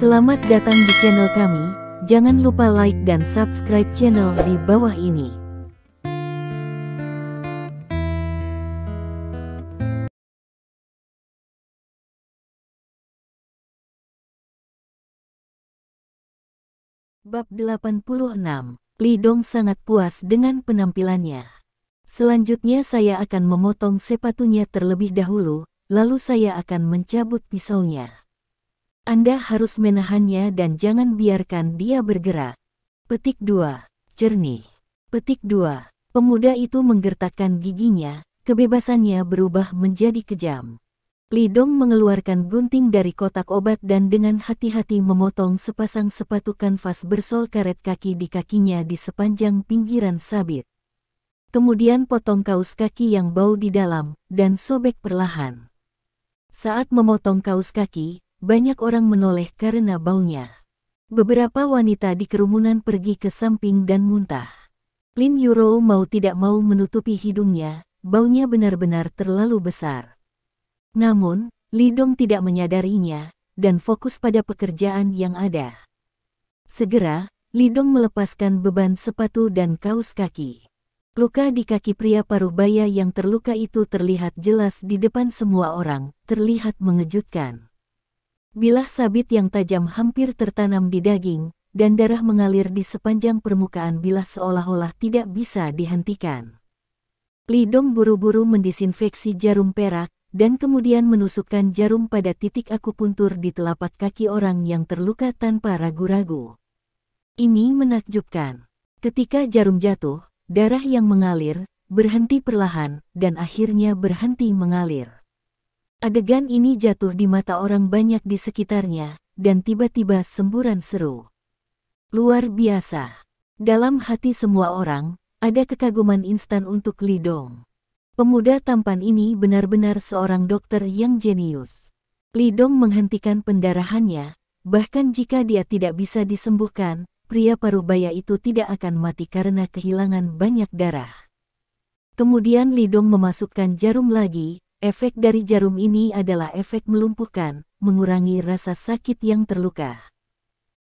Selamat datang di channel kami, jangan lupa like dan subscribe channel di bawah ini. Bab 86, Li Dong sangat puas dengan penampilannya. Selanjutnya saya akan memotong sepatunya terlebih dahulu, lalu saya akan mencabut pisaunya. Anda harus menahannya dan jangan biarkan dia bergerak. Petik 2. Jernih. Petik 2. Pemuda itu menggertakkan giginya, kebebasannya berubah menjadi kejam. Li Dong mengeluarkan gunting dari kotak obat dan dengan hati-hati memotong sepasang sepatu kanvas bersol karet kaki di kakinya di sepanjang pinggiran sabit. Kemudian potong kaus kaki yang bau di dalam, dan sobek perlahan. Saat memotong kaus kaki, banyak orang menoleh karena baunya. Beberapa wanita di kerumunan pergi ke samping dan muntah. Lin Yuro mau tidak mau menutupi hidungnya, baunya benar-benar terlalu besar. Namun, Li Dong tidak menyadarinya, dan fokus pada pekerjaan yang ada. Segera, Li Dong melepaskan beban sepatu dan kaus kaki. Luka di kaki pria paruh baya yang terluka itu terlihat jelas di depan semua orang, terlihat mengejutkan. Bilah sabit yang tajam hampir tertanam di daging, dan darah mengalir di sepanjang permukaan bilah seolah-olah tidak bisa dihentikan. Li Dong buru-buru mendisinfeksi jarum perak, dan kemudian menusukkan jarum pada titik akupuntur di telapak kaki orang yang terluka tanpa ragu-ragu. Ini menakjubkan. Ketika jarum jatuh, darah yang mengalir, berhenti perlahan, dan akhirnya berhenti mengalir. Adegan ini jatuh di mata orang banyak di sekitarnya, dan tiba-tiba semburan seru. Luar biasa. Dalam hati semua orang, ada kekaguman instan untuk Li Dong. Pemuda tampan ini benar-benar seorang dokter yang jenius. Li Dong menghentikan pendarahannya, bahkan jika dia tidak bisa disembuhkan, pria paruh baya itu tidak akan mati karena kehilangan banyak darah. Kemudian Li Dong memasukkan jarum lagi. Efek dari jarum ini adalah efek melumpuhkan, mengurangi rasa sakit yang terluka.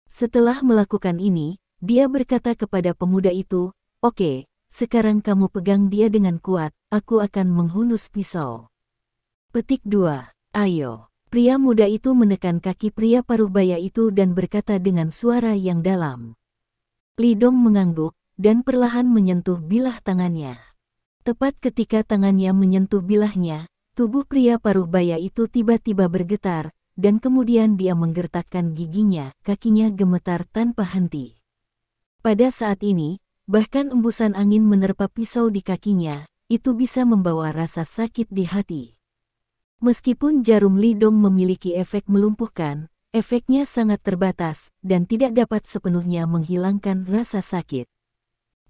Setelah melakukan ini, dia berkata kepada pemuda itu, "Oke, sekarang kamu pegang dia dengan kuat, aku akan menghunus pisau." Petik 2. Ayo. Pria muda itu menekan kaki pria paruh baya itu dan berkata dengan suara yang dalam. Li Dong mengangguk, dan perlahan menyentuh bilah tangannya. Tepat ketika tangannya menyentuh bilahnya, tubuh pria paruh baya itu tiba-tiba bergetar, dan kemudian dia menggertakkan giginya, kakinya gemetar tanpa henti. Pada saat ini, bahkan embusan angin menerpa pisau di kakinya, itu bisa membawa rasa sakit di hati. Meskipun jarum Li Dong memiliki efek melumpuhkan, efeknya sangat terbatas, dan tidak dapat sepenuhnya menghilangkan rasa sakit.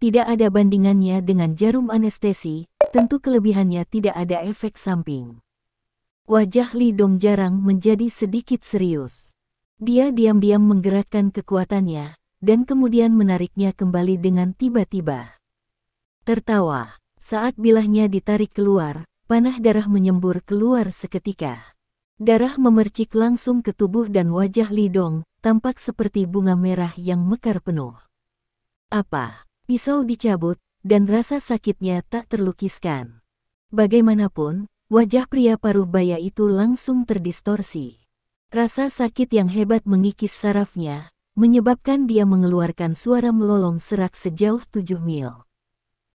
Tidak ada bandingannya dengan jarum anestesi. Tentu kelebihannya tidak ada efek samping. Wajah Li Dong jarang menjadi sedikit serius. Dia diam-diam menggerakkan kekuatannya, dan kemudian menariknya kembali dengan tiba-tiba. Tertawa, saat bilahnya ditarik keluar, panah darah menyembur keluar seketika. Darah memercik langsung ke tubuh dan wajah Li Dong, tampak seperti bunga merah yang mekar penuh. Apa? Pisau dicabut, dan rasa sakitnya tak terlukiskan. Bagaimanapun, wajah pria paruh baya itu langsung terdistorsi. Rasa sakit yang hebat mengikis sarafnya, menyebabkan dia mengeluarkan suara melolong serak sejauh 7 mil.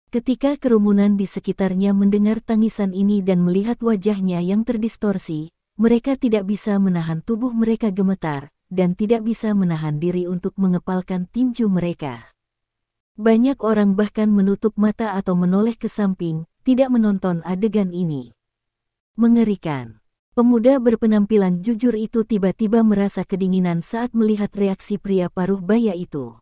Ketika kerumunan di sekitarnya mendengar tangisan ini dan melihat wajahnya yang terdistorsi, mereka tidak bisa menahan tubuh mereka gemetar, dan tidak bisa menahan diri untuk mengepalkan tinju mereka. Banyak orang bahkan menutup mata atau menoleh ke samping, tidak menonton adegan ini. Mengerikan. Pemuda berpenampilan jujur itu tiba-tiba merasa kedinginan saat melihat reaksi pria paruh baya itu.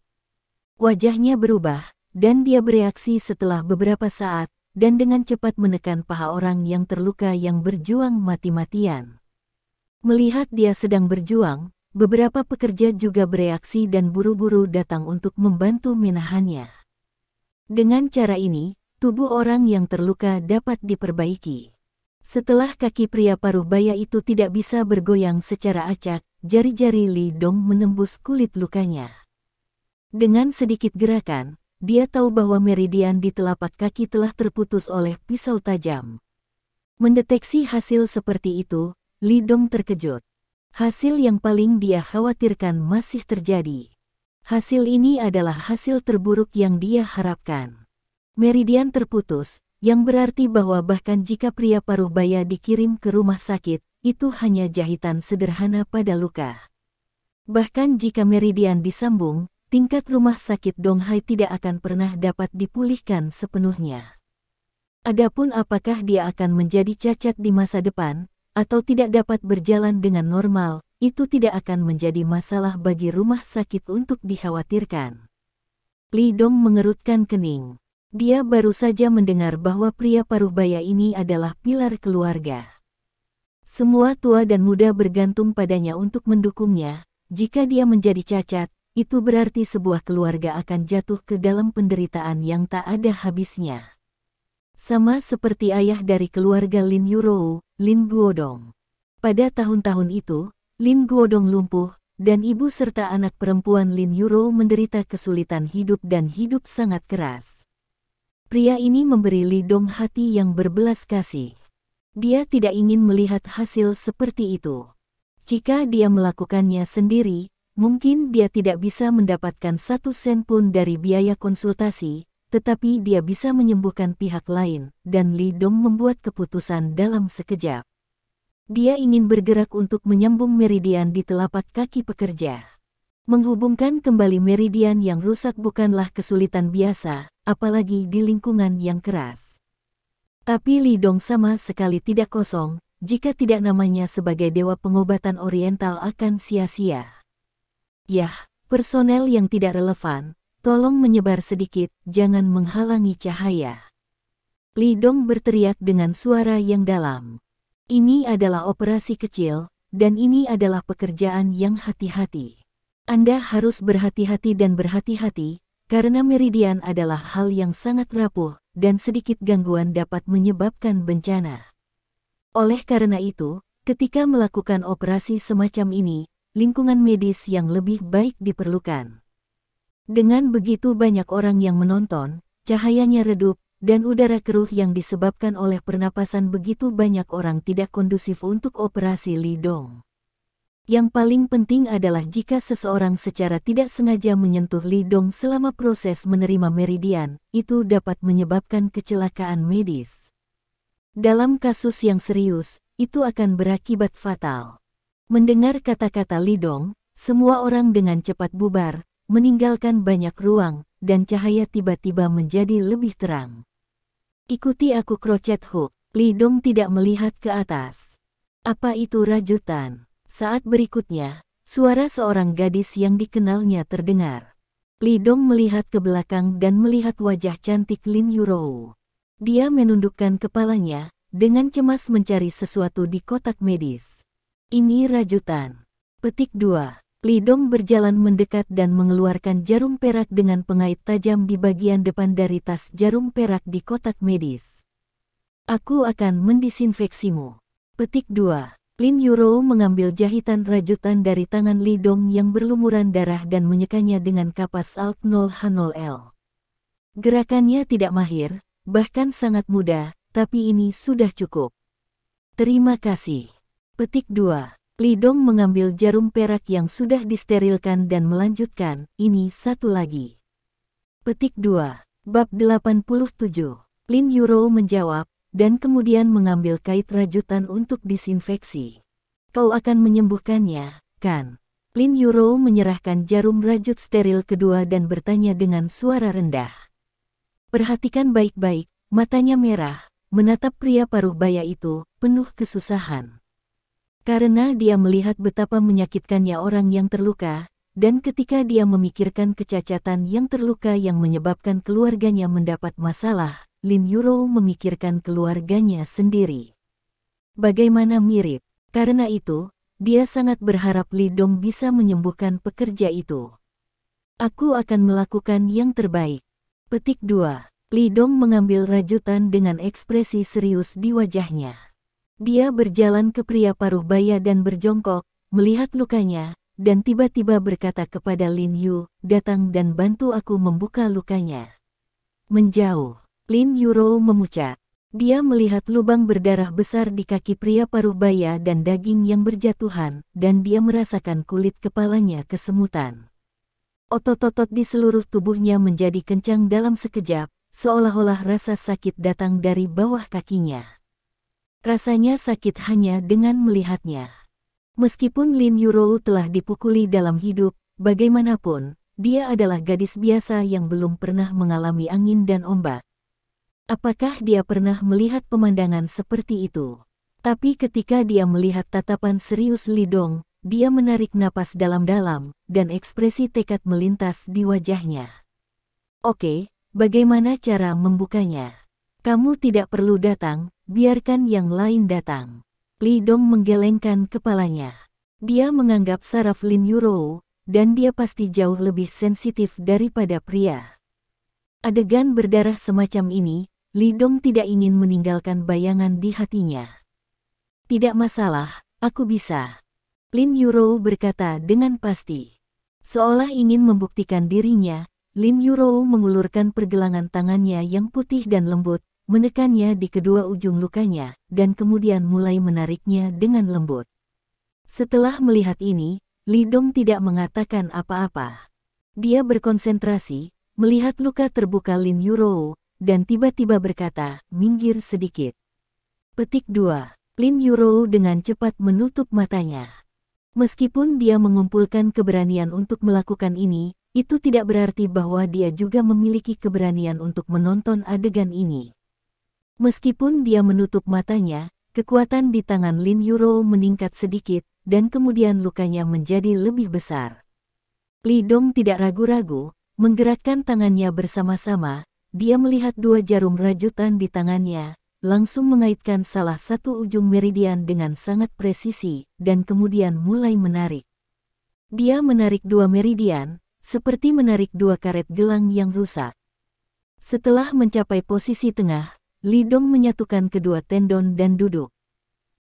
Wajahnya berubah, dan dia bereaksi setelah beberapa saat, dan dengan cepat menekan paha orang yang terluka yang berjuang mati-matian. Melihat dia sedang berjuang, beberapa pekerja juga bereaksi dan buru-buru datang untuk membantu menahannya. Dengan cara ini, tubuh orang yang terluka dapat diperbaiki. Setelah kaki pria paruh baya itu tidak bisa bergoyang secara acak, jari-jari Li Dong menembus kulit lukanya. Dengan sedikit gerakan, dia tahu bahwa meridian di telapak kaki telah terputus oleh pisau tajam. Mendeteksi hasil seperti itu, Li Dong terkejut. Hasil yang paling dia khawatirkan masih terjadi. Hasil ini adalah hasil terburuk yang dia harapkan. Meridian terputus, yang berarti bahwa bahkan jika pria paruh baya dikirim ke rumah sakit, itu hanya jahitan sederhana pada luka. Bahkan jika meridian disambung, tingkat rumah sakit Donghai tidak akan pernah dapat dipulihkan sepenuhnya. Adapun apakah dia akan menjadi cacat di masa depan, atau tidak dapat berjalan dengan normal, itu tidak akan menjadi masalah bagi rumah sakit untuk dikhawatirkan. Li Dong mengerutkan kening. Dia baru saja mendengar bahwa pria paruh baya ini adalah pilar keluarga. Semua tua dan muda bergantung padanya untuk mendukungnya. Jika dia menjadi cacat, itu berarti sebuah keluarga akan jatuh ke dalam penderitaan yang tak ada habisnya. Sama seperti ayah dari keluarga Lin Yurou, Lin Guodong. Pada tahun-tahun itu, Lin Guodong lumpuh, dan ibu serta anak perempuan Lin Yurou menderita kesulitan hidup dan hidup sangat keras. Pria ini memberi Li Dong hati yang berbelas kasih. Dia tidak ingin melihat hasil seperti itu. Jika dia melakukannya sendiri, mungkin dia tidak bisa mendapatkan 1 sen pun dari biaya konsultasi, tetapi dia bisa menyembuhkan pihak lain, dan Li Dong membuat keputusan dalam sekejap. Dia ingin bergerak untuk menyambung meridian di telapak kaki pekerja. Menghubungkan kembali meridian yang rusak bukanlah kesulitan biasa, apalagi di lingkungan yang keras. Tapi Li Dong sama sekali tidak kosong, jika tidak namanya sebagai dewa pengobatan oriental akan sia-sia. Yah, personel yang tidak relevan, tolong menyebar sedikit, jangan menghalangi cahaya. Li Dong berteriak dengan suara yang dalam. Ini adalah operasi kecil, dan ini adalah pekerjaan yang hati-hati. Anda harus berhati-hati dan berhati-hati, karena meridian adalah hal yang sangat rapuh, dan sedikit gangguan dapat menyebabkan bencana. Oleh karena itu, ketika melakukan operasi semacam ini, lingkungan medis yang lebih baik diperlukan. Dengan begitu banyak orang yang menonton, cahayanya redup, dan udara keruh yang disebabkan oleh pernapasan begitu banyak orang tidak kondusif untuk operasi Li Dong. Yang paling penting adalah jika seseorang secara tidak sengaja menyentuh Li Dong selama proses menerima meridian, itu dapat menyebabkan kecelakaan medis. Dalam kasus yang serius, itu akan berakibat fatal. Mendengar kata-kata Li Dong, semua orang dengan cepat bubar, meninggalkan banyak ruang, dan cahaya tiba-tiba menjadi lebih terang. Ikuti aku crochet hook. Li Dong tidak melihat ke atas. Apa itu rajutan? Saat berikutnya, suara seorang gadis yang dikenalnya terdengar. Li Dong melihat ke belakang dan melihat wajah cantik Lin Yurou. Dia menundukkan kepalanya, dengan cemas mencari sesuatu di kotak medis. Ini rajutan. Petik 2. Li Dong berjalan mendekat dan mengeluarkan jarum perak dengan pengait tajam di bagian depan dari tas jarum perak di kotak medis. Aku akan mendisinfeksimu. Petik 2. Lin Yurou mengambil jahitan rajutan dari tangan Li Dong yang berlumuran darah dan menyekanya dengan kapas ALK 0H0L. Gerakannya tidak mahir, bahkan sangat mudah, tapi ini sudah cukup. Terima kasih. Petik 2. Li Dong mengambil jarum perak yang sudah disterilkan dan melanjutkan, ini satu lagi. Petik 2. Bab 87. Lin Yurou menjawab, dan kemudian mengambil kait rajutan untuk disinfeksi. Kau akan menyembuhkannya, kan? Lin Yurou menyerahkan jarum rajut steril kedua dan bertanya dengan suara rendah. Perhatikan baik-baik, matanya merah, menatap pria paruh baya itu, penuh kesusahan. Karena dia melihat betapa menyakitkannya orang yang terluka, dan ketika dia memikirkan kecacatan yang terluka yang menyebabkan keluarganya mendapat masalah, Lin Yurou memikirkan keluarganya sendiri. Bagaimana mirip, karena itu, dia sangat berharap Li Dong bisa menyembuhkan pekerja itu. Aku akan melakukan yang terbaik. Petik 2. Li Dong mengambil rajutan dengan ekspresi serius di wajahnya. Dia berjalan ke pria paruh baya dan berjongkok, melihat lukanya, dan tiba-tiba berkata kepada Lin Yu, datang dan bantu aku membuka lukanya. Menjauh, Lin Yurou memucat. Dia melihat lubang berdarah besar di kaki pria paruh baya dan daging yang berjatuhan, dan dia merasakan kulit kepalanya kesemutan. Otot-otot di seluruh tubuhnya menjadi kencang dalam sekejap, seolah-olah rasa sakit datang dari bawah kakinya. Rasanya sakit hanya dengan melihatnya. Meskipun Lin Yurou telah dipukuli dalam hidup, bagaimanapun, dia adalah gadis biasa yang belum pernah mengalami angin dan ombak. Apakah dia pernah melihat pemandangan seperti itu? Tapi ketika dia melihat tatapan serius Li Dong, dia menarik napas dalam-dalam, dan ekspresi tekad melintas di wajahnya. Oke, bagaimana cara membukanya? Kamu tidak perlu datang, biarkan yang lain datang. Li Dong menggelengkan kepalanya. Dia menganggap saraf Lin Yurou, dan dia pasti jauh lebih sensitif daripada pria. Adegan berdarah semacam ini, Li Dong tidak ingin meninggalkan bayangan di hatinya. Tidak masalah, aku bisa. Lin Yurou berkata dengan pasti. Seolah ingin membuktikan dirinya, Lin Yurou mengulurkan pergelangan tangannya yang putih dan lembut, menekannya di kedua ujung lukanya, dan kemudian mulai menariknya dengan lembut. Setelah melihat ini, Li Dong tidak mengatakan apa-apa. Dia berkonsentrasi, melihat luka terbuka Lin Yurou, dan tiba-tiba berkata, minggir sedikit. Petik 2. Lin Yurou dengan cepat menutup matanya. Meskipun dia mengumpulkan keberanian untuk melakukan ini, itu tidak berarti bahwa dia juga memiliki keberanian untuk menonton adegan ini. Meskipun dia menutup matanya, kekuatan di tangan Lin Yurou meningkat sedikit, dan kemudian lukanya menjadi lebih besar. Li Dong tidak ragu-ragu, menggerakkan tangannya bersama-sama, dia melihat 2 jarum rajutan di tangannya, langsung mengaitkan salah satu ujung meridian dengan sangat presisi, dan kemudian mulai menarik. Dia menarik 2 meridian, seperti menarik 2 karet gelang yang rusak. Setelah mencapai posisi tengah, Li Dong menyatukan kedua tendon dan duduk.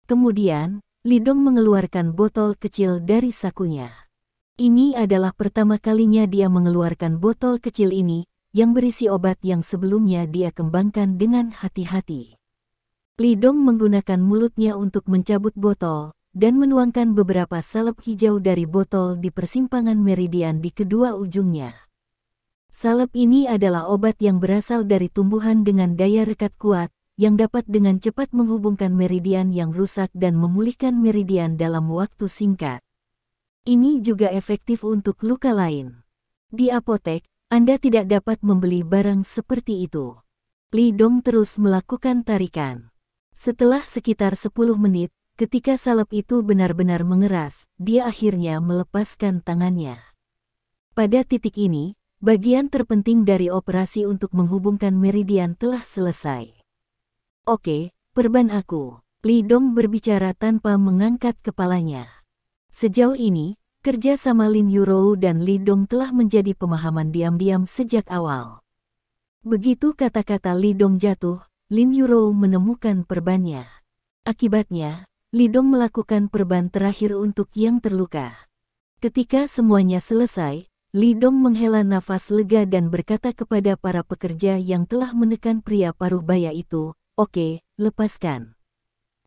Kemudian, Li Dong mengeluarkan botol kecil dari sakunya. Ini adalah pertama kalinya dia mengeluarkan botol kecil ini, yang berisi obat yang sebelumnya dia kembangkan dengan hati-hati. Li Dong menggunakan mulutnya untuk mencabut botol, dan menuangkan beberapa salep hijau dari botol di persimpangan meridian di kedua ujungnya. Salep ini adalah obat yang berasal dari tumbuhan dengan daya rekat kuat, yang dapat dengan cepat menghubungkan meridian yang rusak dan memulihkan meridian dalam waktu singkat. Ini juga efektif untuk luka lain. Di apotek, Anda tidak dapat membeli barang seperti itu. Li Dong terus melakukan tarikan. Setelah sekitar 10 menit, ketika salep itu benar-benar mengeras, dia akhirnya melepaskan tangannya. Pada titik ini, bagian terpenting dari operasi untuk menghubungkan meridian telah selesai. Oke, perban aku. Li Dong berbicara tanpa mengangkat kepalanya. Sejauh ini, kerja sama Lin Yurou dan Li Dong telah menjadi pemahaman diam-diam sejak awal. Begitu kata-kata Li Dong jatuh, Lin Yurou menemukan perbannya. Akibatnya, Li Dong melakukan perban terakhir untuk yang terluka. Ketika semuanya selesai, Li Dong menghela nafas lega dan berkata kepada para pekerja yang telah menekan pria paruh baya itu, "Oke, lepaskan."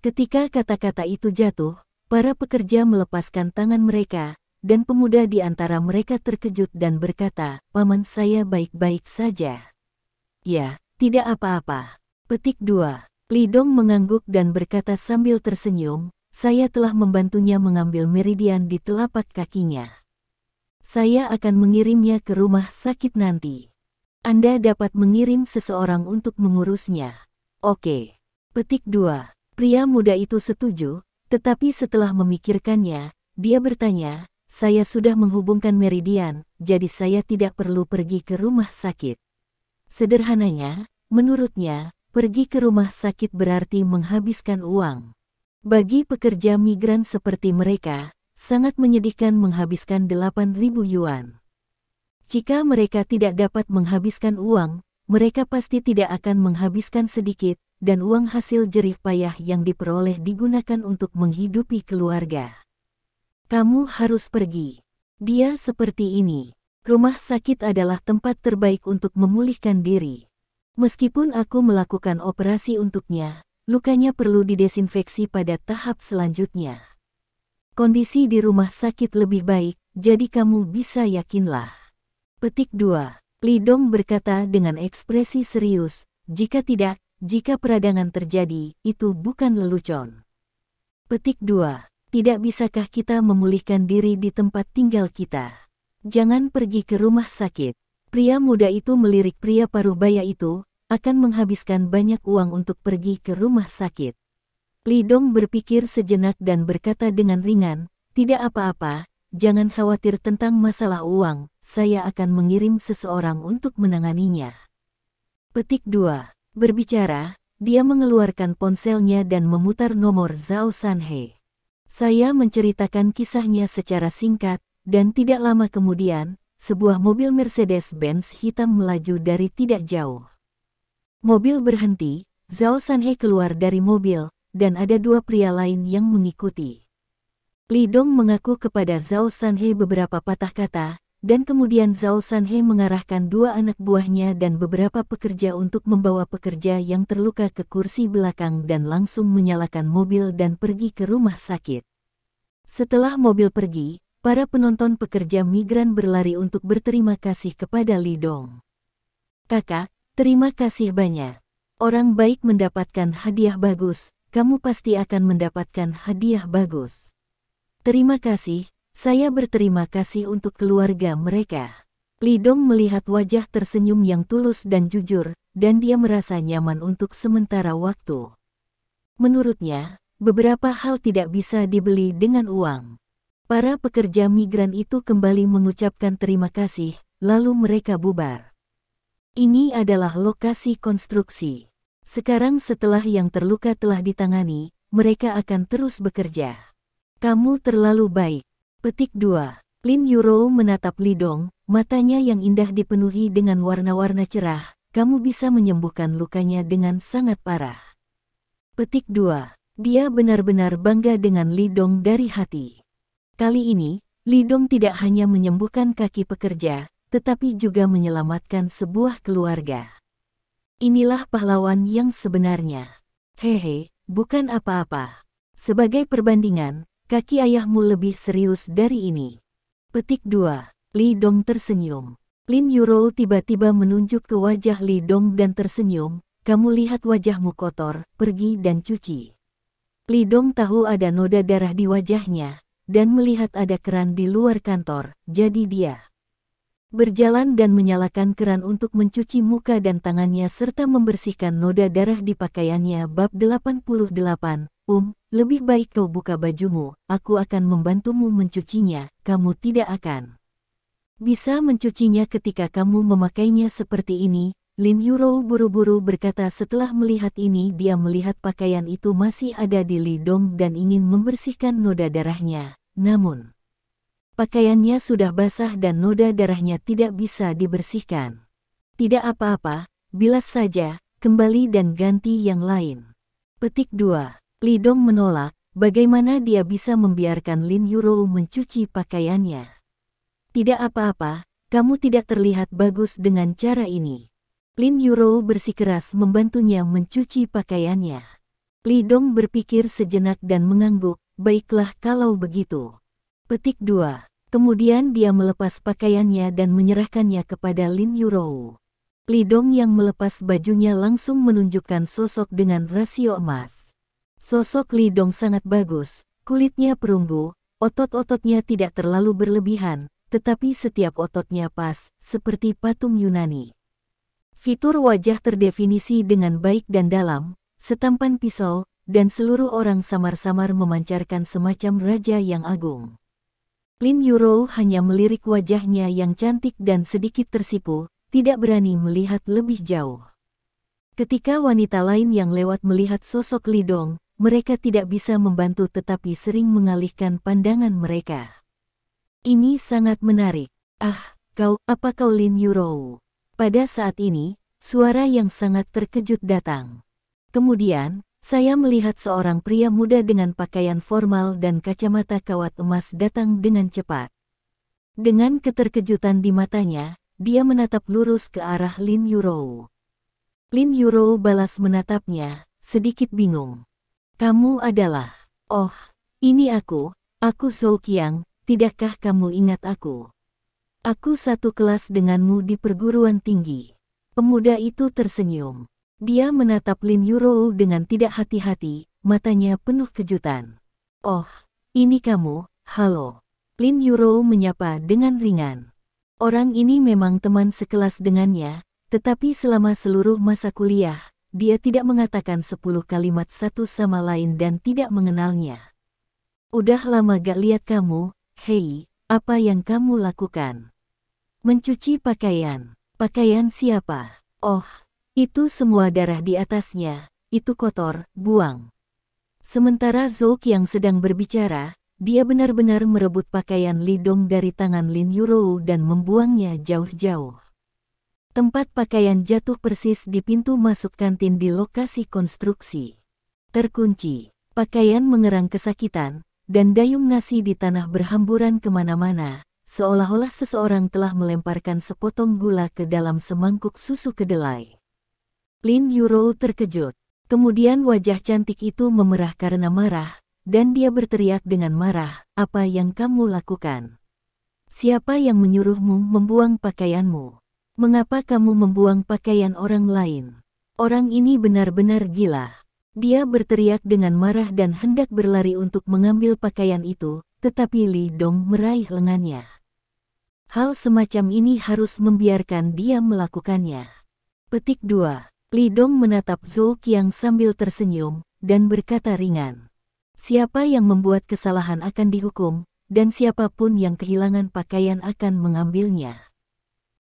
Ketika kata-kata itu jatuh, para pekerja melepaskan tangan mereka, dan pemuda di antara mereka terkejut dan berkata, "Paman, saya baik-baik saja." "Ya, tidak apa-apa." Petik 2. Li Dong mengangguk dan berkata sambil tersenyum, "Saya telah membantunya mengambil meridian di telapak kakinya. Saya akan mengirimnya ke rumah sakit nanti. Anda dapat mengirim seseorang untuk mengurusnya." "Oke." Petik 2. Pria muda itu setuju, tetapi setelah memikirkannya, dia bertanya, "Saya sudah menghubungkan meridian, jadi saya tidak perlu pergi ke rumah sakit." Sederhananya, menurutnya, pergi ke rumah sakit berarti menghabiskan uang. Bagi pekerja migran seperti mereka, sangat menyedihkan menghabiskan 8.000 yuan. Jika mereka tidak dapat menghabiskan uang, mereka pasti tidak akan menghabiskan sedikit, dan uang hasil jerih payah yang diperoleh digunakan untuk menghidupi keluarga. Kamu harus pergi. Dia seperti ini. Rumah sakit adalah tempat terbaik untuk memulihkan diri. Meskipun aku melakukan operasi untuknya, lukanya perlu didesinfeksi pada tahap selanjutnya. Kondisi di rumah sakit lebih baik, jadi kamu bisa yakinlah. Petik 2. Li Dong berkata dengan ekspresi serius, jika tidak, jika peradangan terjadi, itu bukan lelucon. Petik 2. Tidak bisakah kita memulihkan diri di tempat tinggal kita? Jangan pergi ke rumah sakit. Pria muda itu melirik pria paruh baya itu, akan menghabiskan banyak uang untuk pergi ke rumah sakit. Li Dong berpikir sejenak dan berkata dengan ringan, tidak apa-apa, jangan khawatir tentang masalah uang, saya akan mengirim seseorang untuk menanganinya. Petik 2. Berbicara, dia mengeluarkan ponselnya dan memutar nomor Zhao Sanhe. Saya menceritakan kisahnya secara singkat, dan tidak lama kemudian, sebuah mobil Mercedes-Benz hitam melaju dari tidak jauh. Mobil berhenti, Zhao Sanhe keluar dari mobil, dan ada dua pria lain yang mengikuti. Li Dong mengaku kepada Zhao Sanhe beberapa patah kata, dan kemudian Zhao Sanhe mengarahkan dua anak buahnya dan beberapa pekerja untuk membawa pekerja yang terluka ke kursi belakang dan langsung menyalakan mobil dan pergi ke rumah sakit. Setelah mobil pergi, para penonton pekerja migran berlari untuk berterima kasih kepada Li Dong. Kakak, terima kasih banyak. Orang baik mendapatkan hadiah bagus, kamu pasti akan mendapatkan hadiah bagus. Terima kasih. Saya berterima kasih untuk keluarga mereka. Li Dong melihat wajah tersenyum yang tulus dan jujur, dan dia merasa nyaman untuk sementara waktu. Menurutnya, beberapa hal tidak bisa dibeli dengan uang. Para pekerja migran itu kembali mengucapkan terima kasih, lalu mereka bubar. Ini adalah lokasi konstruksi. Sekarang setelah yang terluka telah ditangani, mereka akan terus bekerja. Kamu terlalu baik. Petik 2. Lin Yurou menatap Li Dong, matanya yang indah dipenuhi dengan warna-warna cerah, kamu bisa menyembuhkan lukanya dengan sangat parah. Petik 2. Dia benar-benar bangga dengan Li Dong dari hati. Kali ini, Li Dong tidak hanya menyembuhkan kaki pekerja, tetapi juga menyelamatkan sebuah keluarga. Inilah pahlawan yang sebenarnya. Hehe, bukan apa-apa. Sebagai perbandingan, kaki ayahmu lebih serius dari ini. Petik 2. Li Dong tersenyum. Lin Yurou tiba-tiba menunjuk ke wajah Li Dong dan tersenyum, kamu lihat wajahmu kotor, pergi dan cuci. Li Dong tahu ada noda darah di wajahnya, dan melihat ada keran di luar kantor, jadi dia berjalan dan menyalakan keran untuk mencuci muka dan tangannya serta membersihkan noda darah di pakaiannya. Bab 88. Lebih baik kau buka bajumu, aku akan membantumu mencucinya, kamu tidak akan bisa mencucinya ketika kamu memakainya seperti ini. Lin Yurou buru-buru berkata setelah melihat ini dia melihat pakaian itu masih ada di Li Dong dan ingin membersihkan noda darahnya, namun pakaiannya sudah basah dan noda darahnya tidak bisa dibersihkan. Tidak apa-apa, bilas saja, kembali dan ganti yang lain. Petik 2. Li Dong menolak, bagaimana dia bisa membiarkan Lin Yurou mencuci pakaiannya. Tidak apa-apa, kamu tidak terlihat bagus dengan cara ini. Lin Yurou bersikeras membantunya mencuci pakaiannya. Li Dong berpikir sejenak dan mengangguk, baiklah kalau begitu. Petik 2. Kemudian dia melepas pakaiannya dan menyerahkannya kepada Lin Yurou. Li Dong yang melepas bajunya langsung menunjukkan sosok dengan rasio emas. Sosok Li Dong sangat bagus, kulitnya perunggu, otot-ototnya tidak terlalu berlebihan, tetapi setiap ototnya pas, seperti patung Yunani. Fitur wajah terdefinisi dengan baik dan dalam, setampan pisau, dan seluruh orang samar-samar memancarkan semacam raja yang agung. Lin Yurou hanya melirik wajahnya yang cantik dan sedikit tersipu, tidak berani melihat lebih jauh. Ketika wanita lain yang lewat melihat sosok Li Dong, mereka tidak bisa membantu tetapi sering mengalihkan pandangan mereka. Ini sangat menarik. Ah, apa kau Lin Yurou? Pada saat ini, suara yang sangat terkejut datang. Kemudian, Saya melihat seorang pria muda dengan pakaian formal dan kacamata kawat emas datang dengan cepat. Dengan keterkejutan di matanya, dia menatap lurus ke arah Lin Yurou. Lin Yurou balas menatapnya, sedikit bingung. Kamu adalah... Oh, ini aku Zhou Qiang, tidakkah kamu ingat aku? Aku satu kelas denganmu di perguruan tinggi. Pemuda itu tersenyum. Dia menatap Lin Yurou dengan tidak hati-hati, matanya penuh kejutan. Oh, ini kamu, halo. Lin Yurou menyapa dengan ringan. Orang ini memang teman sekelas dengannya, tetapi selama seluruh masa kuliah, dia tidak mengatakan 10 kalimat satu sama lain dan tidak mengenalnya. Udah lama gak lihat kamu, hei, apa yang kamu lakukan? Mencuci pakaian. Pakaian siapa? Oh, itu semua darah di atasnya, itu kotor, buang. Sementara Zhou Qiang sedang berbicara, dia benar-benar merebut pakaian Li Dong dari tangan Lin Yurou dan membuangnya jauh-jauh. Tempat pakaian jatuh persis di pintu masuk kantin di lokasi konstruksi. Terkunci, pakaian mengerang kesakitan, dan dayung nasi di tanah berhamburan kemana-mana, seolah-olah seseorang telah melemparkan sepotong gula ke dalam semangkuk susu kedelai. Lin Yurou terkejut. Kemudian wajah cantik itu memerah karena marah, dan dia berteriak dengan marah, "Apa yang kamu lakukan? Siapa yang menyuruhmu membuang pakaianmu? Mengapa kamu membuang pakaian orang lain?" Orang ini benar-benar gila. Dia berteriak dengan marah dan hendak berlari untuk mengambil pakaian itu, tetapi Li Dong meraih lengannya. Hal semacam ini harus membiarkan dia melakukannya. Petik 2. Li Dong menatap Zhou Qiang sambil tersenyum, dan berkata ringan. Siapa yang membuat kesalahan akan dihukum, dan siapapun yang kehilangan pakaian akan mengambilnya.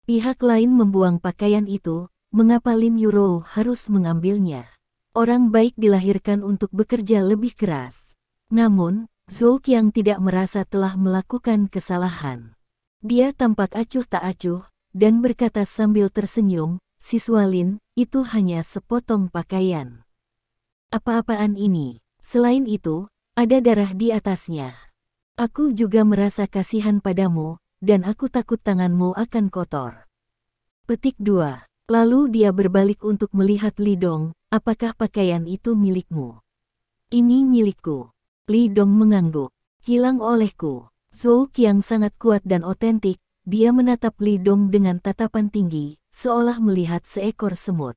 Pihak lain membuang pakaian itu, mengapa Lin Yurou harus mengambilnya? Orang baik dilahirkan untuk bekerja lebih keras. Namun, Zhou Qiang tidak merasa telah melakukan kesalahan. Dia tampak acuh tak acuh, dan berkata sambil tersenyum, "Siswa Lin, itu hanya sepotong pakaian. Apa-apaan ini? Selain itu, ada darah di atasnya. Aku juga merasa kasihan padamu, dan aku takut tanganmu akan kotor." Petik 2. Lalu dia berbalik untuk melihat Li Dong, "Apakah pakaian itu milikmu?" "Ini milikku." Li Dong mengangguk. "Hilang olehku." Zhou Qiang sangat kuat dan otentik, dia menatap Li Dong dengan tatapan tinggi, seolah melihat seekor semut.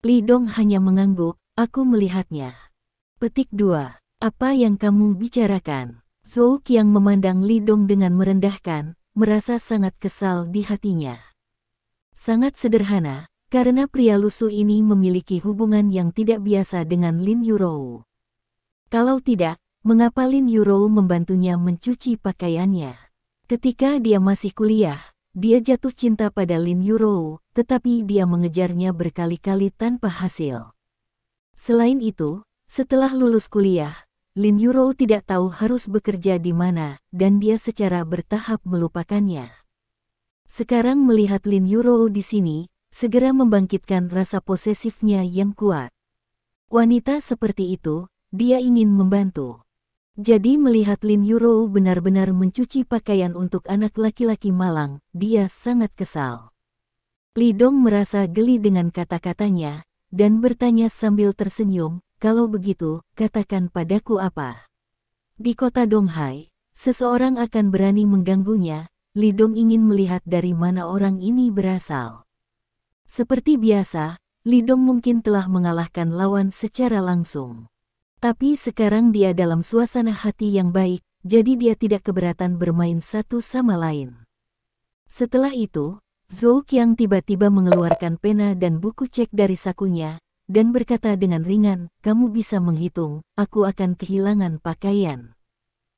Li Dong hanya mengangguk, "Aku melihatnya." Petik 2. Apa yang kamu bicarakan? Zhou Qiang memandang Li Dong dengan merendahkan, merasa sangat kesal di hatinya. Sangat sederhana, karena pria lusuh ini memiliki hubungan yang tidak biasa dengan Lin Yurou. Kalau tidak, mengapa Lin Yurou membantunya mencuci pakaiannya? Ketika dia masih kuliah, dia jatuh cinta pada Lin Yurou, tetapi dia mengejarnya berkali-kali tanpa hasil. Selain itu, setelah lulus kuliah, Lin Yurou tidak tahu harus bekerja di mana, dan dia secara bertahap melupakannya. Sekarang melihat Lin Yurou di sini, segera membangkitkan rasa posesifnya yang kuat. Wanita seperti itu, dia ingin membantu. Jadi melihat Lin Yurou benar-benar mencuci pakaian untuk anak laki-laki malang, dia sangat kesal. Li Dong merasa geli dengan kata-katanya, dan bertanya sambil tersenyum, "Kalau begitu, katakan padaku apa?" Di kota Donghai, seseorang akan berani mengganggunya. Li Dong ingin melihat dari mana orang ini berasal. Seperti biasa, Li Dong mungkin telah mengalahkan lawan secara langsung. Tapi sekarang dia dalam suasana hati yang baik, jadi dia tidak keberatan bermain satu sama lain. Setelah itu, Zhou Qiang tiba-tiba mengeluarkan pena dan buku cek dari sakunya, dan berkata dengan ringan, "Kamu bisa menghitung, aku akan kehilangan pakaian."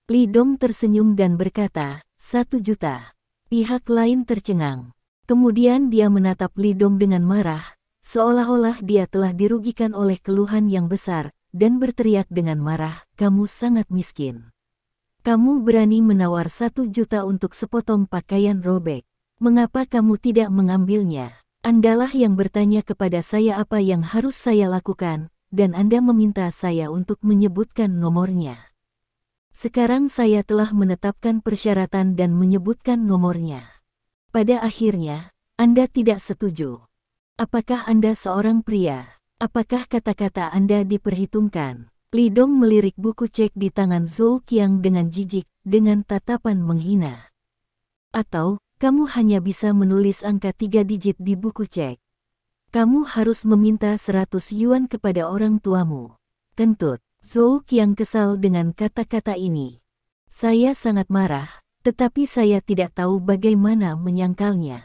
Li Dong tersenyum dan berkata, 1 juta. Pihak lain tercengang. Kemudian dia menatap Li Dong dengan marah, seolah-olah dia telah dirugikan oleh keluhan yang besar, dan berteriak dengan marah, "Kamu sangat miskin. Kamu berani menawar 1 juta untuk sepotong pakaian robek. Mengapa kamu tidak mengambilnya? Andalah yang bertanya kepada saya apa yang harus saya lakukan, dan Anda meminta saya untuk menyebutkan nomornya. Sekarang saya telah menetapkan persyaratan dan menyebutkan nomornya. Pada akhirnya, Anda tidak setuju. Apakah Anda seorang pria? Apakah kata-kata Anda diperhitungkan? Li Dong melirik buku cek di tangan Zhou Qiang dengan jijik, dengan tatapan menghina. Atau, kamu hanya bisa menulis angka 3 digit di buku cek. Kamu harus meminta 100 yuan kepada orang tuamu. Kentut, Zhou Qiang kesal dengan kata-kata ini. Saya sangat marah, tetapi saya tidak tahu bagaimana menyangkalnya.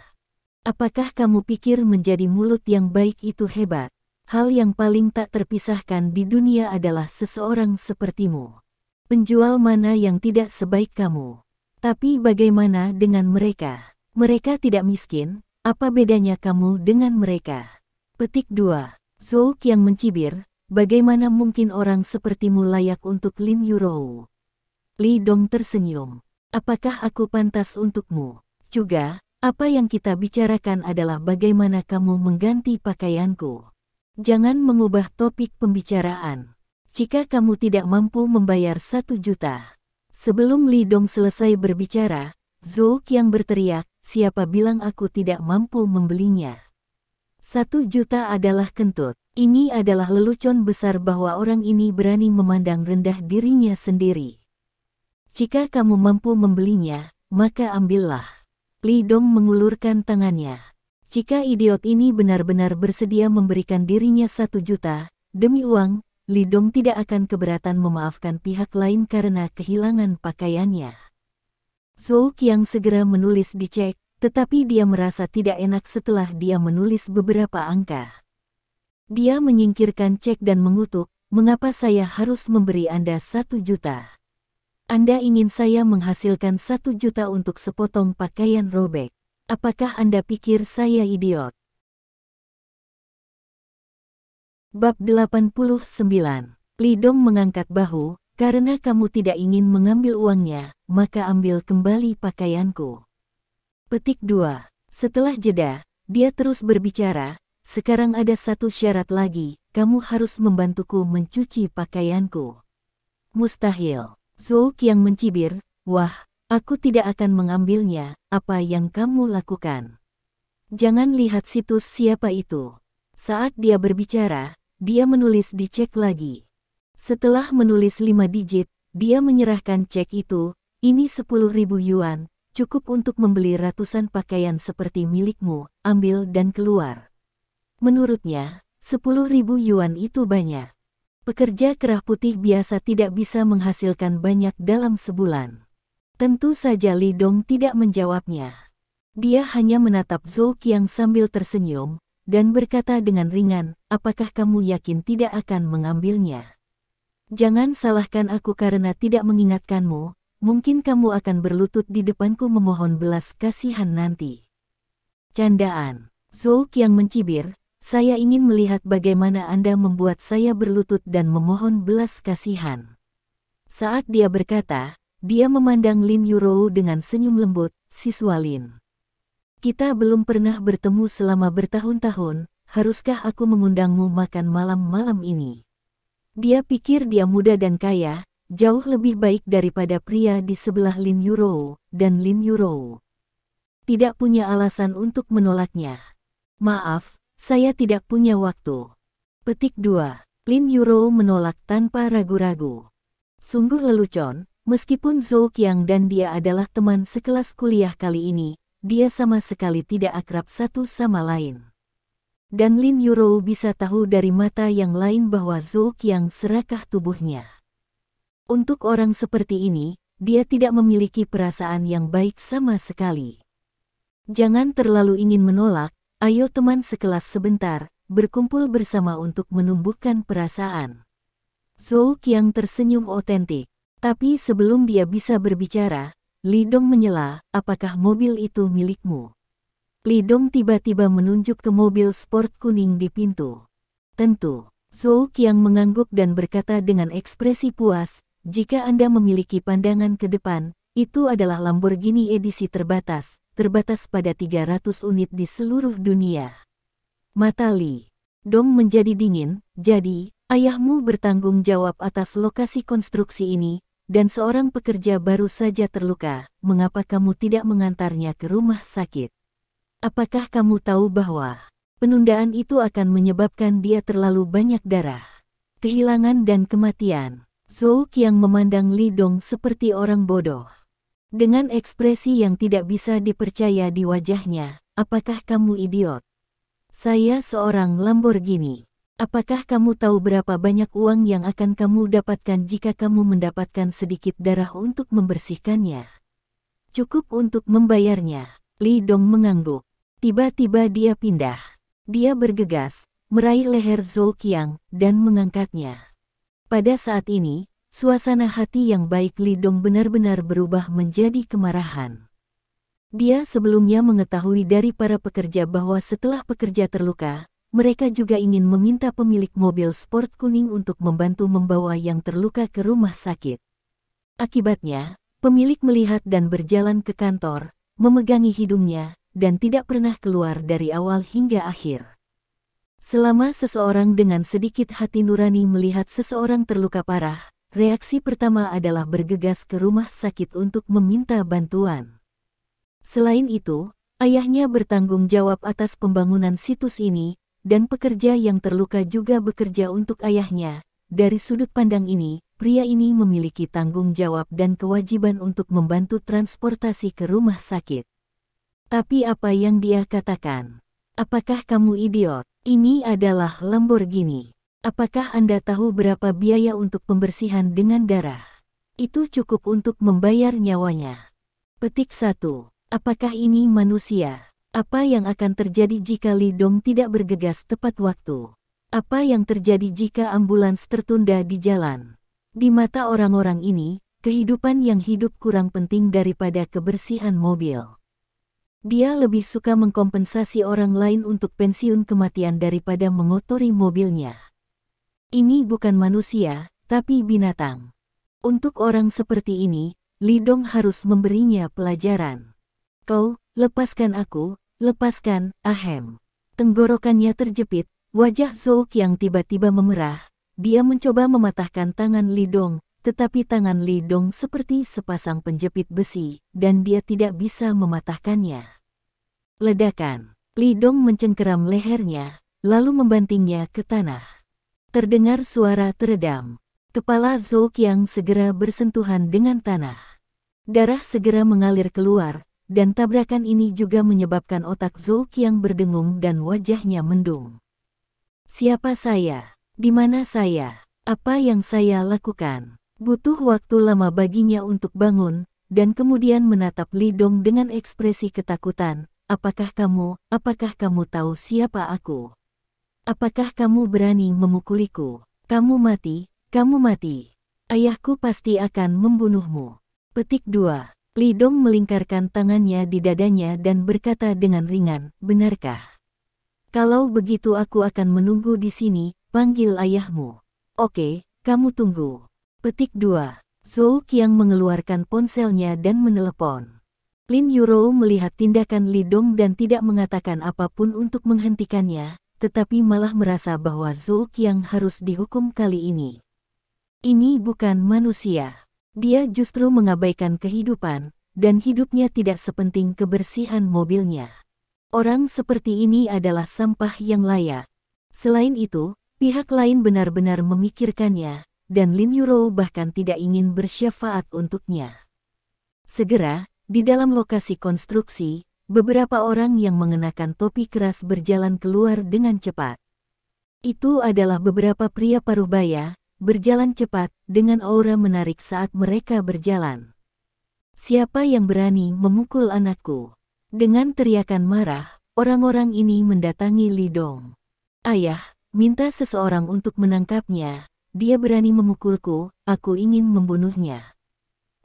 Apakah kamu pikir menjadi mulut yang baik itu hebat? Hal yang paling tak terpisahkan di dunia adalah seseorang sepertimu. Penjual mana yang tidak sebaik kamu? Tapi bagaimana dengan mereka? Mereka tidak miskin, apa bedanya kamu dengan mereka? Petik 2. Zhou Qiang mencibir, bagaimana mungkin orang sepertimu layak untuk Lin Yurou? Li Dong tersenyum. Apakah aku pantas untukmu? Juga, apa yang kita bicarakan adalah bagaimana kamu mengganti pakaianku. Jangan mengubah topik pembicaraan. Jika kamu tidak mampu membayar 1 juta. Sebelum Li Dong selesai berbicara, Zhou Qiang berteriak, siapa bilang aku tidak mampu membelinya? 1 juta adalah kentut. Ini adalah lelucon besar bahwa orang ini berani memandang rendah dirinya sendiri. Jika kamu mampu membelinya, maka ambillah. Li Dong mengulurkan tangannya. Jika idiot ini benar-benar bersedia memberikan dirinya 1 juta, demi uang, Li Dong tidak akan keberatan memaafkan pihak lain karena kehilangan pakaiannya. Zhou Qiang segera menulis di cek, tetapi dia merasa tidak enak setelah dia menulis beberapa angka. Dia menyingkirkan cek dan mengutuk, mengapa saya harus memberi Anda 1 juta? Anda ingin saya menghasilkan 1 juta untuk sepotong pakaian robek. Apakah Anda pikir saya idiot? Bab 89. Li Dong mengangkat bahu, karena kamu tidak ingin mengambil uangnya, maka ambil kembali pakaianku. Petik 2. Setelah jeda, dia terus berbicara, sekarang ada satu syarat lagi, kamu harus membantuku mencuci pakaianku. Mustahil. Zhou Qiang mencibir, wah, aku tidak akan mengambilnya, apa yang kamu lakukan? Jangan lihat situs siapa itu. Saat dia berbicara, dia menulis di cek lagi. Setelah menulis 5 digit, dia menyerahkan cek itu, ini 10.000 yuan, cukup untuk membeli ratusan pakaian seperti milikmu, ambil dan keluar. Menurutnya, 10.000 yuan itu banyak. Pekerja kerah putih biasa tidak bisa menghasilkan banyak dalam sebulan. Tentu saja Li Dong tidak menjawabnya. Dia hanya menatap Zhou Qiang sambil tersenyum, dan berkata dengan ringan, apakah kamu yakin tidak akan mengambilnya? Jangan salahkan aku karena tidak mengingatkanmu. Mungkin kamu akan berlutut di depanku memohon belas kasihan nanti. Candaan. Zhou Qiang mencibir, saya ingin melihat bagaimana Anda membuat saya berlutut dan memohon belas kasihan. Saat dia berkata, dia memandang Lin Yurou dengan senyum lembut, siswa Lin. Kita belum pernah bertemu selama bertahun-tahun, haruskah aku mengundangmu makan malam-malam ini? Dia pikir dia muda dan kaya, jauh lebih baik daripada pria di sebelah Lin Yurou, dan Lin Yurou tidak punya alasan untuk menolaknya. Maaf, saya tidak punya waktu. Petik 2. Lin Yurou menolak tanpa ragu-ragu. Sungguh lelucon, meskipun Zhou Qiang dan dia adalah teman sekelas kuliah kali ini, dia sama sekali tidak akrab satu sama lain. Dan Lin Yurou bisa tahu dari mata yang lain bahwa Zhou Qiang serakah tubuhnya. Untuk orang seperti ini, dia tidak memiliki perasaan yang baik sama sekali. Jangan terlalu ingin menolak, ayo teman sekelas sebentar, berkumpul bersama untuk menumbuhkan perasaan. Zhou Qiang tersenyum otentik, tapi sebelum dia bisa berbicara, Li Dong menyela, apakah mobil itu milikmu? Li Dong tiba-tiba menunjuk ke mobil sport kuning di pintu. Tentu. Zhou Qiang mengangguk dan berkata dengan ekspresi puas, jika Anda memiliki pandangan ke depan, itu adalah Lamborghini edisi terbatas pada 300 unit di seluruh dunia. Mata Li Dong menjadi dingin, jadi, Ayahmu bertanggung jawab atas lokasi konstruksi ini, dan seorang pekerja baru saja terluka. Mengapa kamu tidak mengantarnya ke rumah sakit? Apakah kamu tahu bahwa penundaan itu akan menyebabkan dia terlalu banyak darah, kehilangan dan kematian? Zhou Qiang memandang Li Dong seperti orang bodoh. Dengan ekspresi yang tidak bisa dipercaya di wajahnya, apakah kamu idiot? Saya seorang Lamborghini. Apakah kamu tahu berapa banyak uang yang akan kamu dapatkan jika kamu mendapatkan sedikit darah untuk membersihkannya? Cukup untuk membayarnya. Li Dong mengangguk. Tiba-tiba dia pindah. Dia bergegas, meraih leher Zhou Qiang, dan mengangkatnya. Pada saat ini, suasana hati yang baik Li Dong benar-benar berubah menjadi kemarahan. Dia sebelumnya mengetahui dari para pekerja bahwa setelah pekerja terluka, mereka juga ingin meminta pemilik mobil sport kuning untuk membantu membawa yang terluka ke rumah sakit. Akibatnya, pemilik melihat dan berjalan ke kantor, memegangi hidungnya, dan tidak pernah keluar dari awal hingga akhir. Selama seseorang dengan sedikit hati nurani melihat seseorang terluka parah, reaksi pertama adalah bergegas ke rumah sakit untuk meminta bantuan. Selain itu, ayahnya bertanggung jawab atas pembangunan situs ini, dan pekerja yang terluka juga bekerja untuk ayahnya. Dari sudut pandang ini, pria ini memiliki tanggung jawab dan kewajiban untuk membantu transportasi ke rumah sakit. Tapi apa yang dia katakan? Apakah kamu idiot? Ini adalah Lamborghini. Apakah Anda tahu berapa biaya untuk pembersihan dengan darah? Itu cukup untuk membayar nyawanya. Petik 1. Apakah ini manusia? Apa yang akan terjadi jika Li Dong tidak bergegas tepat waktu? Apa yang terjadi jika ambulans tertunda di jalan? Di mata orang-orang ini, kehidupan yang hidup kurang penting daripada kebersihan mobil. Dia lebih suka mengkompensasi orang lain untuk pensiun kematian daripada mengotori mobilnya. Ini bukan manusia, tapi binatang. Untuk orang seperti ini, Li Dong harus memberinya pelajaran. Kau, lepaskan aku. Lepaskan, ahem. Tenggorokannya terjepit, wajah Zhou Qiang tiba-tiba memerah. Dia mencoba mematahkan tangan Li Dong, tetapi tangan Li Dong seperti sepasang penjepit besi, dan dia tidak bisa mematahkannya. Ledakan. Li Dong mencengkeram lehernya, lalu membantingnya ke tanah. Terdengar suara teredam. Kepala Zhou Qiang segera bersentuhan dengan tanah. Darah segera mengalir keluar, dan tabrakan ini juga menyebabkan otak Zhou Qiang berdengung dan wajahnya mendung. Siapa saya? Di mana saya? Apa yang saya lakukan? Butuh waktu lama baginya untuk bangun, dan kemudian menatap Li Dong dengan ekspresi ketakutan. Apakah kamu tahu siapa aku? Apakah kamu berani memukuliku? Kamu mati. Ayahku pasti akan membunuhmu. Petik 2. Li Dong melingkarkan tangannya di dadanya dan berkata dengan ringan, benarkah? Kalau begitu aku akan menunggu di sini, panggil ayahmu. Oke, kamu tunggu. Petik 2. Zhou Qiang mengeluarkan ponselnya dan menelepon. Lin Yurou melihat tindakan Li Dong dan tidak mengatakan apapun untuk menghentikannya, tetapi malah merasa bahwa Zhou Qiang harus dihukum kali ini. Ini bukan manusia. Dia justru mengabaikan kehidupan, dan hidupnya tidak sepenting kebersihan mobilnya. Orang seperti ini adalah sampah yang layak. Selain itu, pihak lain benar-benar memikirkannya, dan Lin Yurou bahkan tidak ingin bersyafaat untuknya. Segera, di dalam lokasi konstruksi, beberapa orang yang mengenakan topi keras berjalan keluar dengan cepat. Itu adalah beberapa pria paruhbaya, berjalan cepat, dengan aura menarik saat mereka berjalan. Siapa yang berani memukul anakku? Dengan teriakan marah, orang-orang ini mendatangi Li Dong. Ayah, minta seseorang untuk menangkapnya. Dia berani memukulku, aku ingin membunuhnya.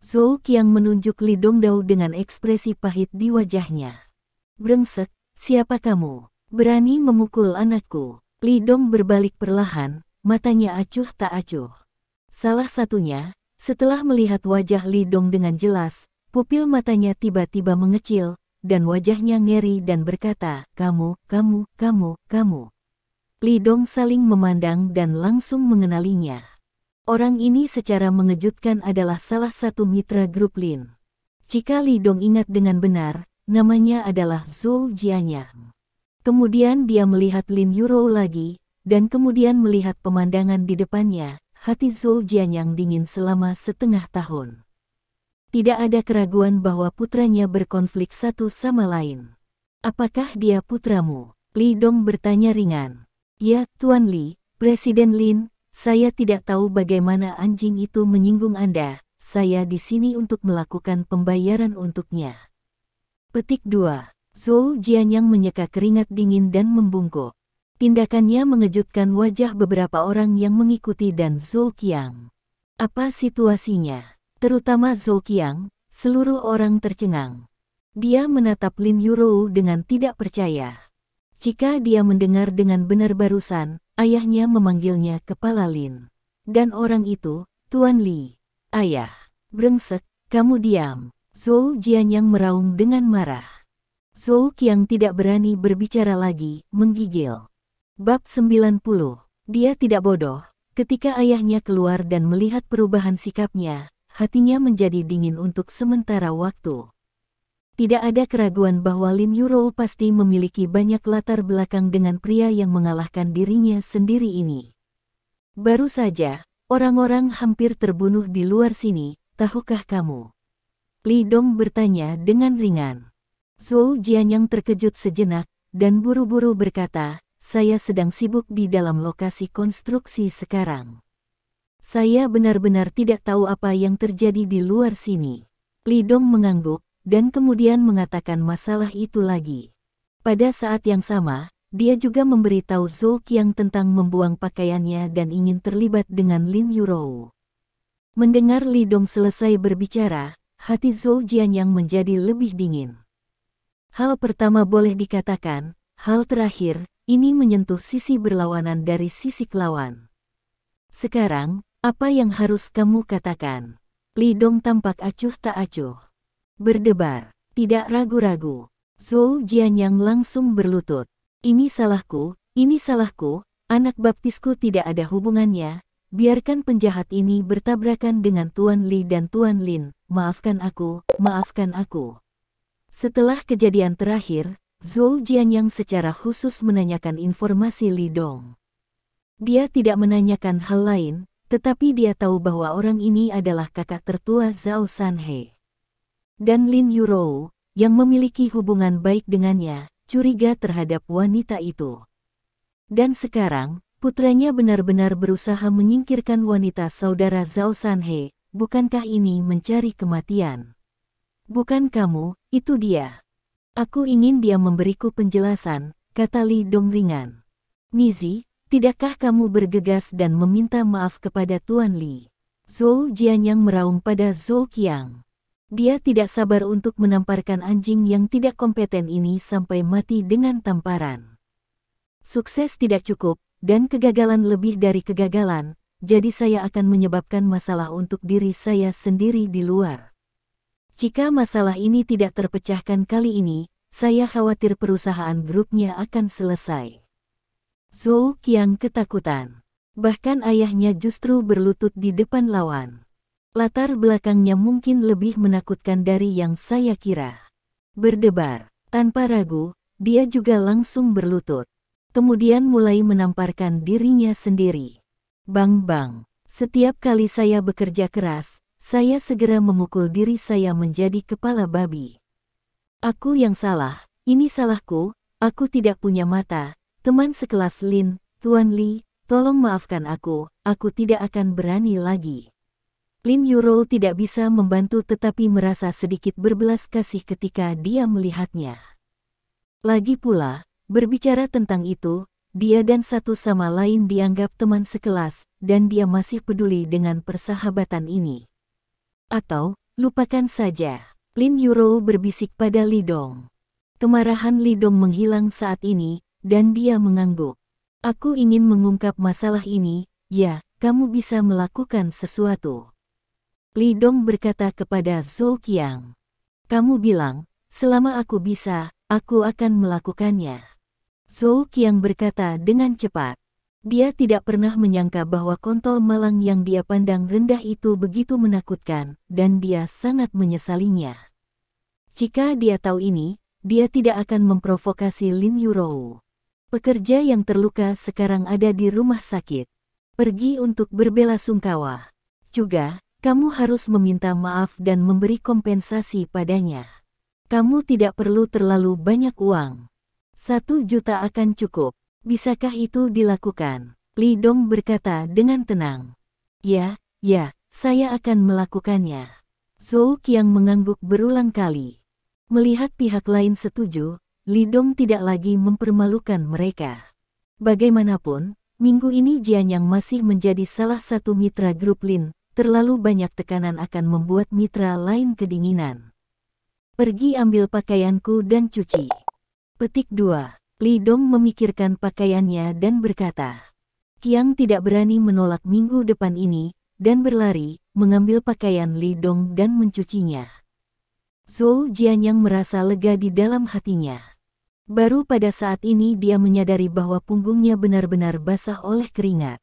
Zhou Qiang menunjuk Li Dongdao dengan ekspresi pahit di wajahnya. Brengsek, siapa kamu? Berani memukul anakku? Li Dong berbalik perlahan, matanya acuh tak acuh. Salah satunya, setelah melihat wajah Li Dong dengan jelas, pupil matanya tiba-tiba mengecil, dan wajahnya ngeri dan berkata, kamu. Li Dong saling memandang dan langsung mengenalinya. Orang ini secara mengejutkan adalah salah satu mitra grup Lin. Jika Li Dong ingat dengan benar, namanya adalah Zhou Jianyang. Kemudian dia melihat Lin Yurou lagi, dan kemudian melihat pemandangan di depannya. Hati Zhou Jianyang dingin selama setengah tahun. Tidak ada keraguan bahwa putranya berkonflik satu sama lain. Apakah dia putramu? Li Dong bertanya ringan. Ya, Tuan Li, Presiden Lin, saya tidak tahu bagaimana anjing itu menyinggung Anda. Saya di sini untuk melakukan pembayaran untuknya. Petik 2. Zhou Jianyang menyeka keringat dingin dan membungkuk. Tindakannya mengejutkan wajah beberapa orang yang mengikuti dan Zhou Qiang. Apa situasinya? Terutama Zhou Qiang, seluruh orang tercengang. Dia menatap Lin Yurou dengan tidak percaya. Jika dia mendengar dengan benar barusan, ayahnya memanggilnya Kepala Lin. Dan orang itu, Tuan Li. Ayah, brengsek, kamu diam. Zhou Jianyang meraung dengan marah. Zhou Qiang tidak berani berbicara lagi, menggigil. Bab 90. Dia tidak bodoh. Ketika ayahnya keluar dan melihat perubahan sikapnya, hatinya menjadi dingin untuk sementara waktu. Tidak ada keraguan bahwa Lin Yurou pasti memiliki banyak latar belakang dengan pria yang mengalahkan dirinya sendiri ini. Baru saja, orang-orang hampir terbunuh di luar sini, tahukah kamu? Li Dong bertanya dengan ringan. Zhou Jianyang terkejut sejenak, dan buru-buru berkata, saya sedang sibuk di dalam lokasi konstruksi sekarang. Saya benar-benar tidak tahu apa yang terjadi di luar sini. Li Dong mengangguk, dan kemudian mengatakan masalah itu lagi. Pada saat yang sama, dia juga memberitahu Zhou Qiang tentang membuang pakaiannya dan ingin terlibat dengan Lin Yurou. Mendengar Li Dong selesai berbicara, hati Zhou Jianyang menjadi lebih dingin. Hal pertama boleh dikatakan, hal terakhir, ini menyentuh sisi berlawanan dari sisi lawan. Sekarang, apa yang harus kamu katakan? Li Dong tampak acuh tak acuh. Berdebar, tidak ragu-ragu. Zhou Jianyang langsung berlutut. Ini salahku, anak baptisku tidak ada hubungannya. Biarkan penjahat ini bertabrakan dengan Tuan Li dan Tuan Lin. Maafkan aku, maafkan aku. Setelah kejadian terakhir, Zhou Jianyang secara khusus menanyakan informasi Li Dong. Dia tidak menanyakan hal lain, tetapi dia tahu bahwa orang ini adalah kakak tertua Zhao Sanhe. Dan Lin Yurou, yang memiliki hubungan baik dengannya, curiga terhadap wanita itu. Dan sekarang, putranya benar-benar berusaha menyingkirkan wanita saudara Zhao Sanhe. Bukankah ini mencari kematian? Bukan kamu, itu dia. Aku ingin dia memberiku penjelasan, kata Li Dong ringan. Nizi, tidakkah kamu bergegas dan meminta maaf kepada Tuan Li? Zhou Jianyang meraung pada Zhou Qiang. Dia tidak sabar untuk menamparkan anjing yang tidak kompeten ini sampai mati dengan tamparan. Sukses tidak cukup, dan kegagalan lebih dari kegagalan, jadi saya akan menyebabkan masalah untuk diri saya sendiri di luar. Jika masalah ini tidak terpecahkan kali ini, saya khawatir perusahaan grupnya akan selesai. Zhou Qiang ketakutan. Bahkan ayahnya justru berlutut di depan lawan. Latar belakangnya mungkin lebih menakutkan dari yang saya kira. Berdebar, tanpa ragu, dia juga langsung berlutut. Kemudian mulai menamparkan dirinya sendiri. Bang-bang, setiap kali saya bekerja keras, saya segera memukul diri saya menjadi kepala babi. Aku yang salah, ini salahku, aku tidak punya mata. Teman sekelas Lin, Tuan Li, tolong maafkan aku tidak akan berani lagi. Lin Yurou tidak bisa membantu tetapi merasa sedikit berbelas kasih ketika dia melihatnya. Lagi pula, berbicara tentang itu, dia dan satu sama lain dianggap teman sekelas, dan dia masih peduli dengan persahabatan ini. Atau, lupakan saja. Lin Yurou berbisik pada Li Dong. Kemarahan Li Dong menghilang saat ini, dan dia mengangguk. Aku ingin mengungkap masalah ini, ya, kamu bisa melakukan sesuatu. Li Dong berkata kepada Zhou Qiang. Kamu bilang, selama aku bisa, aku akan melakukannya. Zhou Qiang berkata dengan cepat. Dia tidak pernah menyangka bahwa kontol malang yang dia pandang rendah itu begitu menakutkan, dan dia sangat menyesalinya. Jika dia tahu ini, dia tidak akan memprovokasi Lin Yurou. Pekerja yang terluka sekarang ada di rumah sakit. Pergi untuk berbelasungkawa. Juga, kamu harus meminta maaf dan memberi kompensasi padanya. Kamu tidak perlu terlalu banyak uang. 1 juta akan cukup. Bisakah itu dilakukan? Li Dong berkata dengan tenang. Ya, saya akan melakukannya. Zhou Qiang mengangguk berulang kali. Melihat pihak lain setuju, Li Dong tidak lagi mempermalukan mereka. Bagaimanapun, minggu ini Jian yang masih menjadi salah satu mitra grup Lin, terlalu banyak tekanan akan membuat mitra lain kedinginan. Pergi ambil pakaianku dan cuci. Petik 2. Li Dong memikirkan pakaiannya dan berkata, Qiang tidak berani menolak minggu depan ini, dan berlari, mengambil pakaian Li Dong dan mencucinya. Zhou Jianyang merasa lega di dalam hatinya. Baru pada saat ini dia menyadari bahwa punggungnya benar-benar basah oleh keringat.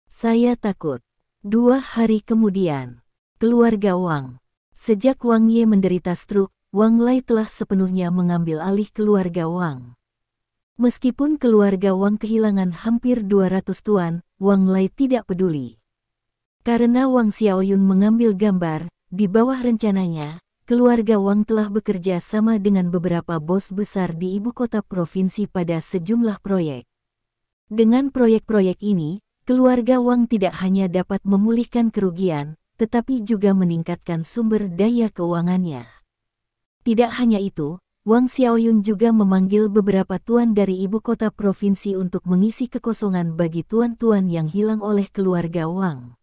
Saya takut. 2 hari kemudian, keluarga Wang. Sejak Wang Ye menderita stroke, Wang Lai telah sepenuhnya mengambil alih keluarga Wang. Meskipun keluarga Wang kehilangan hampir 200 tuan, Wang Lai tidak peduli. Karena Wang Xiaoyun mengambil gambar, di bawah rencananya, keluarga Wang telah bekerja sama dengan beberapa bos besar di ibu kota provinsi pada sejumlah proyek. Dengan proyek-proyek ini, keluarga Wang tidak hanya dapat memulihkan kerugian, tetapi juga meningkatkan sumber daya keuangannya. Tidak hanya itu, Wang Xiaoyun juga memanggil beberapa tuan dari ibu kota provinsi untuk mengisi kekosongan bagi tuan-tuan yang hilang oleh keluarga Wang.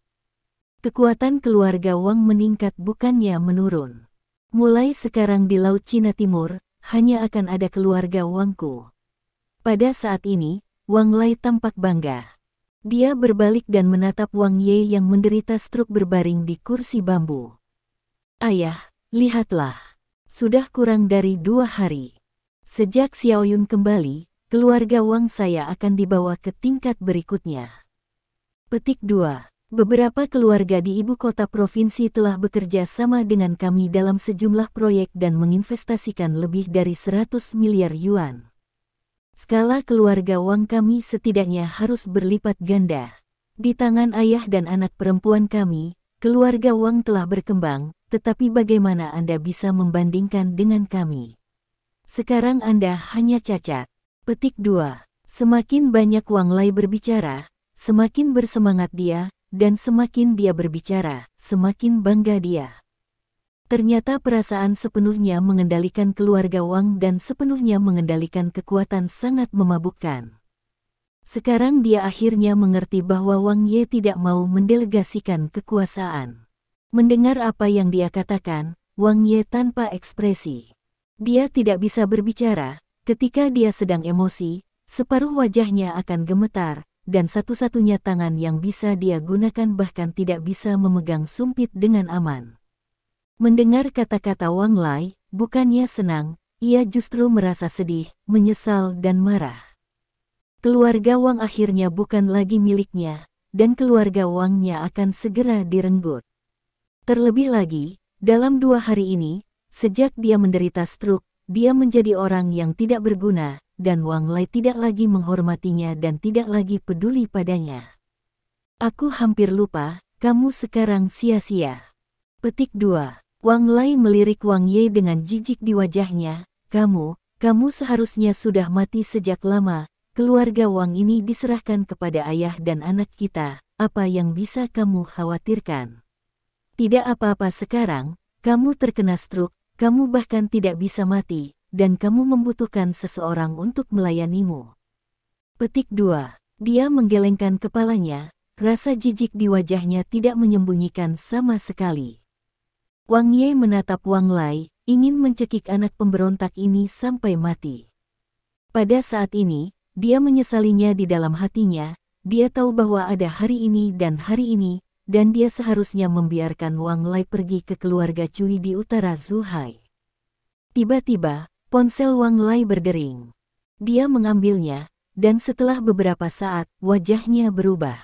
Kekuatan keluarga Wang meningkat bukannya menurun. Mulai sekarang di Laut Cina Timur, hanya akan ada keluarga Wangku. Pada saat ini, Wang Lai tampak bangga. Dia berbalik dan menatap Wang Ye yang menderita stroke berbaring di kursi bambu. Ayah, lihatlah. Sudah kurang dari 2 hari. Sejak Xiaoyun kembali, keluarga Wang saya akan dibawa ke tingkat berikutnya. Petik 2. Beberapa keluarga di ibu kota provinsi telah bekerja sama dengan kami dalam sejumlah proyek dan menginvestasikan lebih dari 100 miliar yuan. Skala keluarga Wang kami setidaknya harus berlipat ganda. Di tangan ayah dan anak perempuan kami, keluarga Wang telah berkembang, tetapi bagaimana Anda bisa membandingkan dengan kami? Sekarang Anda hanya cacat. Petik 2. Semakin banyak Wang Lai berbicara, semakin bersemangat dia, dan semakin dia berbicara, semakin bangga dia. Ternyata perasaan sepenuhnya mengendalikan keluarga Wang dan sepenuhnya mengendalikan kekuatan sangat memabukkan. Sekarang dia akhirnya mengerti bahwa Wang Ye tidak mau mendelegasikan kekuasaan. Mendengar apa yang dia katakan, Wang Ye tanpa ekspresi. Dia tidak bisa berbicara, ketika dia sedang emosi, separuh wajahnya akan gemetar, dan satu-satunya tangan yang bisa dia gunakan bahkan tidak bisa memegang sumpit dengan aman. Mendengar kata-kata Wang Lai, bukannya senang, ia justru merasa sedih, menyesal dan marah. Keluarga Wang akhirnya bukan lagi miliknya, dan keluarga Wangnya akan segera direnggut. Terlebih lagi, dalam 2 hari ini, sejak dia menderita stroke, dia menjadi orang yang tidak berguna, dan Wang Lai tidak lagi menghormatinya dan tidak lagi peduli padanya. Aku hampir lupa, kamu sekarang sia-sia. Petik 2. Wang Lai melirik Wang Ye dengan jijik di wajahnya, kamu seharusnya sudah mati sejak lama, keluarga Wang ini diserahkan kepada ayah dan anak kita, apa yang bisa kamu khawatirkan? Tidak apa-apa sekarang, kamu terkena stroke, kamu bahkan tidak bisa mati, dan kamu membutuhkan seseorang untuk melayanimu. Petik 2. Dia menggelengkan kepalanya, rasa jijik di wajahnya tidak menyembunyikan sama sekali. Wang Ye menatap Wang Lai, ingin mencekik anak pemberontak ini sampai mati. Pada saat ini, dia menyesalinya di dalam hatinya, dia tahu bahwa ada hari ini, dan dia seharusnya membiarkan Wang Lai pergi ke keluarga Cui di utara Zhuhai. Tiba-tiba, ponsel Wang Lai berdering. Dia mengambilnya, dan setelah beberapa saat, wajahnya berubah.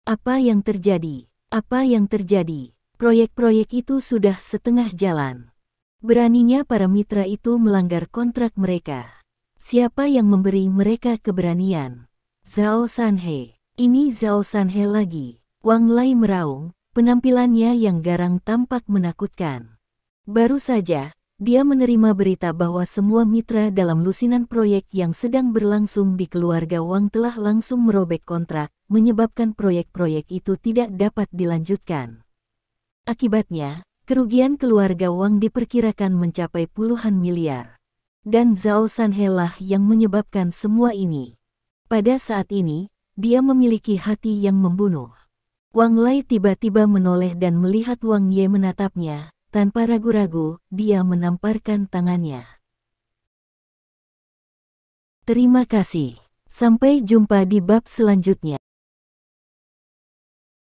Apa yang terjadi? Apa yang terjadi? Proyek-proyek itu sudah setengah jalan. Beraninya para mitra itu melanggar kontrak mereka. Siapa yang memberi mereka keberanian? Zhao Sanhe. Ini Zhao Sanhe lagi. Wang Lai meraung, penampilannya yang garang tampak menakutkan. Baru saja, dia menerima berita bahwa semua mitra dalam lusinan proyek yang sedang berlangsung di keluarga Wang telah langsung merobek kontrak, menyebabkan proyek-proyek itu tidak dapat dilanjutkan. Akibatnya, kerugian keluarga Wang diperkirakan mencapai puluhan miliar. Dan Zhao Sanhe lah yang menyebabkan semua ini. Pada saat ini, dia memiliki hati yang membunuh. Wang Lai tiba-tiba menoleh dan melihat Wang Ye menatapnya. Tanpa ragu-ragu, dia menamparkan tangannya. Terima kasih. Sampai jumpa di bab selanjutnya.